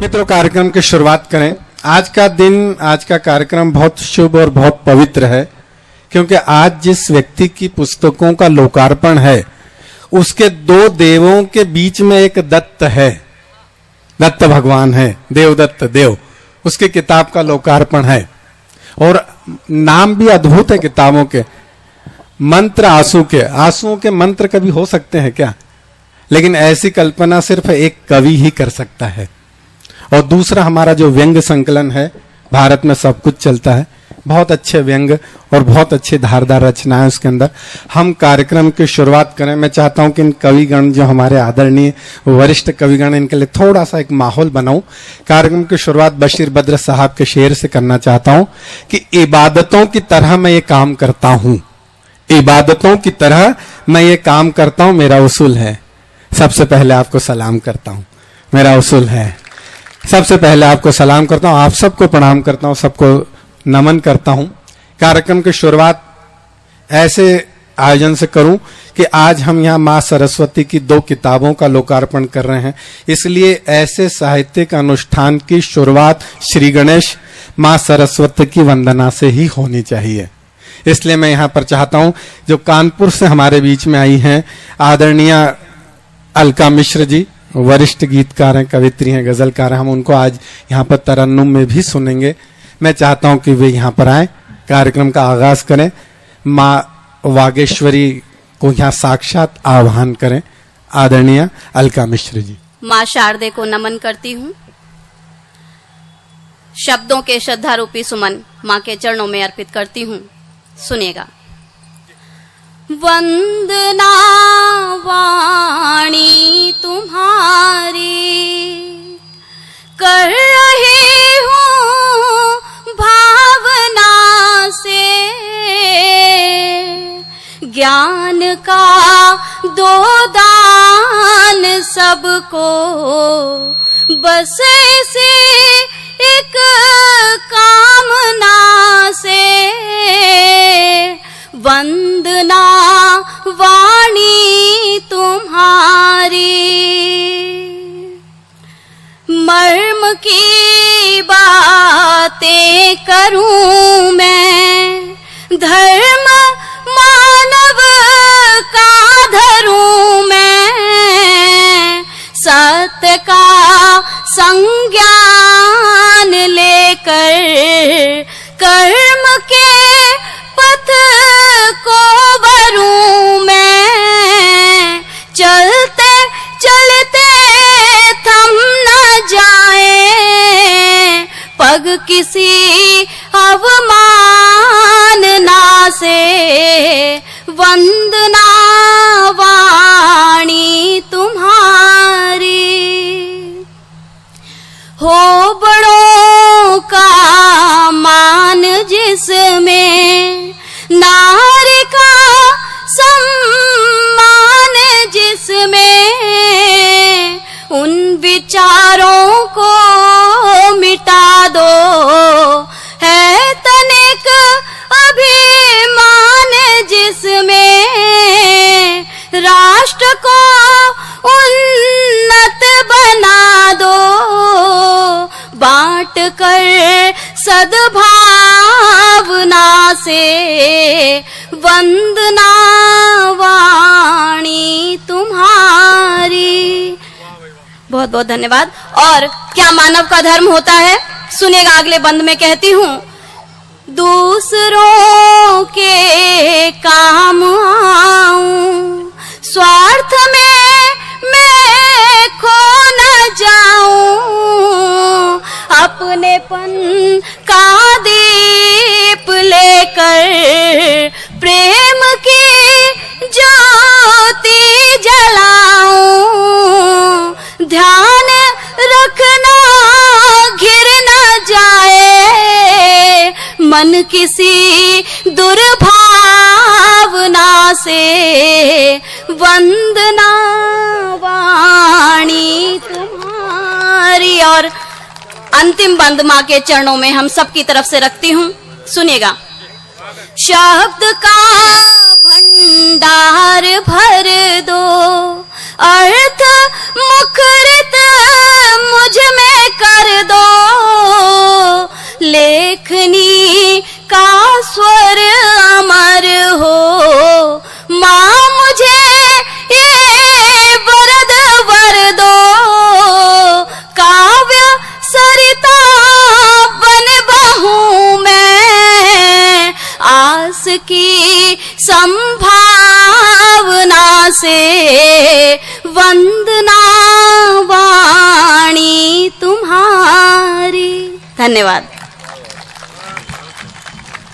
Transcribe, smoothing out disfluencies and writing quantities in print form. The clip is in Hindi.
मित्रों, कार्यक्रम की शुरुआत करें। आज का दिन, आज का कार्यक्रम बहुत शुभ और बहुत पवित्र है, क्योंकि आज जिस व्यक्ति की पुस्तकों का लोकार्पण है, उसके दो देवों के बीच में एक दत्त है, दत्त भगवान है, देवदत्त देव, उसकी किताब का लोकार्पण है। और नाम भी अद्भुत है किताबों के, मंत्र आंसू के। आंसुओं के मंत्र कभी हो सकते हैं क्या? लेकिन ऐसी कल्पना सिर्फ एक कवि ही कर सकता है। और दूसरा, हमारा जो व्यंग संकलन है, भारत में सब कुछ चलता है, बहुत अच्छे व्यंग और बहुत अच्छी धारदार रचनाएं उसके अंदर। हम कार्यक्रम की शुरुआत करें। मैं चाहता हूं कि इन कविगण, जो हमारे आदरणीय वरिष्ठ कविगण, इनके लिए थोड़ा सा एक माहौल बनाऊं। कार्यक्रम की शुरुआत बशीर बद्र साहब के शेर से करना चाहता हूं कि इबादतों की तरह मैं ये काम करता हूं, इबादतों की तरह मैं ये काम करता हूं, मेरा उसूल है। सबसे पहले आपको सलाम करता हूं, मेरा उसूल है। सबसे पहले आपको सलाम करता हूं, आप सबको प्रणाम करता हूं, सबको नमन करता हूं। कार्यक्रम की शुरुआत ऐसे आयोजन से करूं कि आज हम यहां मां सरस्वती की 2 किताबों का लोकार्पण कर रहे हैं, इसलिए ऐसे साहित्यिक अनुष्ठान की शुरुआत श्री गणेश मां सरस्वती की वंदना से ही होनी चाहिए। इसलिए मैं यहां पर चाहता हूं, जो कानपुर से हमारे बीच में आई हैं, आदरणीय अलका मिश्र जी, वरिष्ठ गीतकार हैं, कवित्री हैं, गजलकार हैं, हम उनको आज यहाँ पर तरन्नुम में भी सुनेंगे। मैं चाहता हूं कि वे यहाँ पर आए, कार्यक्रम का आगाज करें, माँ वागेश्वरी को यहाँ साक्षात आह्वान करें। आदरणीय अलका मिश्र जी। माँ शारदे को नमन करती हूँ। शब्दों के श्रद्धा रूपी सुमन माँ के चरणों में अर्पित करती हूँ। सुनिएगा। वंदना वाणी तुम्हारी कर रही हूँ भावना से, ज्ञान का दो दान सबको, बस इसी एक कामना से। वंदना वाणी तुम्हारी, मर्म की बातें करूं मैं, धर्म मानव का धरूं मैं, सत्य का संज्ञान लेकर कर्म के पथ को वरूं मैं, चलते चलते थम न जाए पग किसी अवमानना से। वंदना वाणी तुम्हारी, हो बड़ों का मान जिसमें, नारी का सम्मान जिसमें, उन विचारों को मिटा दो, है तनिक अभिमान जिसमें, राष्ट्र को उन्नत बना दो, बांट कर सद्भावना से। वंदना वाणी तुम्हारी। बहुत बहुत धन्यवाद। और क्या मानव का धर्म होता है, सुनेगा अगले बंद में। कहती हूँ, दूसरों के काम आऊं, स्वार्थ में मैं खो न जाऊं, अपनेपन का दीप लेकर प्रेम की ज्योति जलाऊं, ध्यान रखना घिर न जाए मन किसी दुर्भावना से। वंदना वाणी तुम्हारी। और अंतिम बंद माँ के चरणों में हम सब की तरफ से रखती हूँ, सुनिएगा। शब्द का भंडार भर दो, अर्थ मुखरित मुझ में कर संभावना से वंदना वाणी तुम्हारी। धन्यवाद।